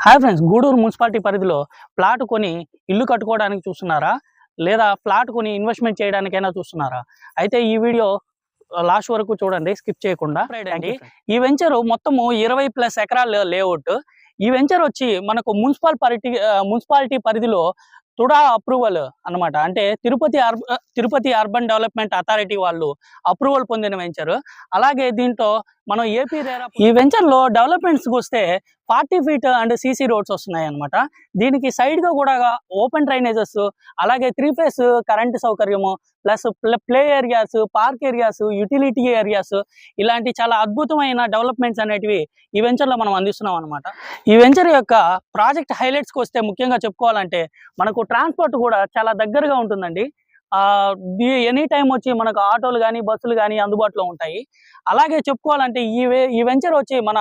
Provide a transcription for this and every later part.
Hi friends, Gudur municipality పరిధిలో plot కొని ఇల్లు కట్టుకోవడానికి చూస్తున్నారా, లేదా ప్లాట్ కొని ఇన్వెస్ట్మెంట్ చేయడానికైనా చూస్తున్నారా? అయితే ఈ వీడియో లాస్ట్ వరకు చూడండి, స్కిప్ చేయకుండా. అండి, ఈ వెంచర్ మొత్తము 20+ ఎకరాల లేఅవుట్. ఈ వెంచర్ వచ్చి మనకు మున్సిపాలిటీ పరిధిలో తుడా అప్రూవల్ అన్నమాట. అంటే తిరుపతి అర్బన్ డెవలప్మెంట్ అథారిటీ వాళ్ళు అప్రూవల్ పొందిన వెంచర్. అలాగే దీంట్లో మనం ఏపీ ఈ వెంచర్ లో డెవలప్మెంట్స్ వస్తే 40 ఫీట్ అండ్ సీసీ రోడ్స్ వస్తున్నాయి అనమాట. దీనికి సైడ్ గా కూడా ఓపెన్ డ్రైనేజెస్, అలాగే 3 ఫేస్ కరెంట్ సౌకర్యము, plus play areas, park areas, utility areas, ఇలాంటి చాలా అద్భుతమైన డెవలప్మెంట్స్ అనేటివి ఈ వెంచర్ లో మనం అందిస్తున్నాం అనమాట. ఈ వెంచర్ యొక్క ప్రాజెక్ట్ హైలైట్స్ కి వస్తే ముఖ్యంగా చెప్పుకోవాలంటే మనకు ట్రాన్స్పోర్ట్ కూడా చాలా దగ్గరగా ఉంటుందండి. ఎనీ టైం వచ్చి మనకు ఆటోలు కానీ బస్సులు కానీ అందుబాటులో ఉంటాయి. అలాగే చెప్పుకోవాలంటే ఈ వెంచర్ వచ్చి మన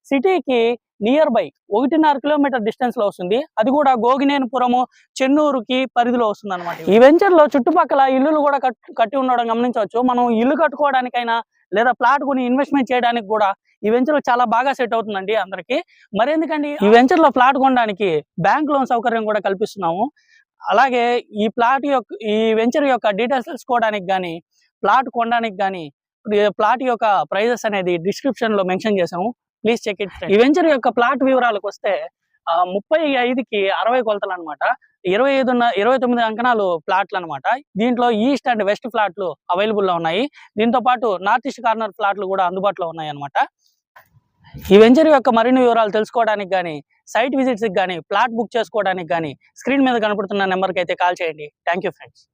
సిటీకి నియర్ బై 1.5 కిలోమీటర్ డిస్టెన్స్ లో వస్తుంది. అది కూడా గోగినేనిపురము, చెన్నూరుకి పరిధిలో వస్తుంది అనమాట. ఈ వెంచర్ లో చుట్టుపక్కల ఇల్లులు కూడా కట్టి ఉండడం గమనించవచ్చు. మనం ఇల్లు కట్టుకోవడానికైనా లేదా ప్లాట్ కొని ఇన్వెస్ట్మెంట్ చేయడానికి కూడా ఈ వెంచర్ చాలా బాగా సెట్ అవుతుందండి అందరికి. మరెందుకండి, ఈ వెంచర్ లో ప్లాట్ కొనడానికి బ్యాంక్ లోన్ సౌకర్యం కూడా కల్పిస్తున్నాము. అలాగే ఈ వెంచర్ యొక్క డీటెయిల్స్ తెలుసుకోవడానికి కానీ, ప్లాట్ కొనడానికి కానీ, ప్లాట్ యొక్క ప్రైజెస్ అనేది డిస్క్రిప్షన్ లో మెన్షన్ చేసాము. Please check it. ఈ వెంచర్ యొక్క ప్లాట్ వివరాలకు వస్తే 35కి 60 కొలతలు అనమాట. 29 అంకణాలు ప్లాట్లు అనమాట. దీంట్లో ఈస్ట్ అండ్ వెస్ట్ ఫ్లాట్లు అవైలబుల్ లో ఉన్నాయి. దీంతో పాటు నార్త్ ఈస్ట్ కార్నర్ ఫ్లాట్లు కూడా అందుబాటులో ఉన్నాయి అనమాట. ఈ వెంచర్ యొక్క మరిన్ని వివరాలు తెలుసుకోవడానికి కానీ, సైట్ విజిట్స్ కానీ, ప్లాట్ బుక్ చేసుకోవడానికి కానీ స్క్రీన్ మీద కనపడుతున్న నెంబర్కి అయితే కాల్ చేయండి. Thank you friends.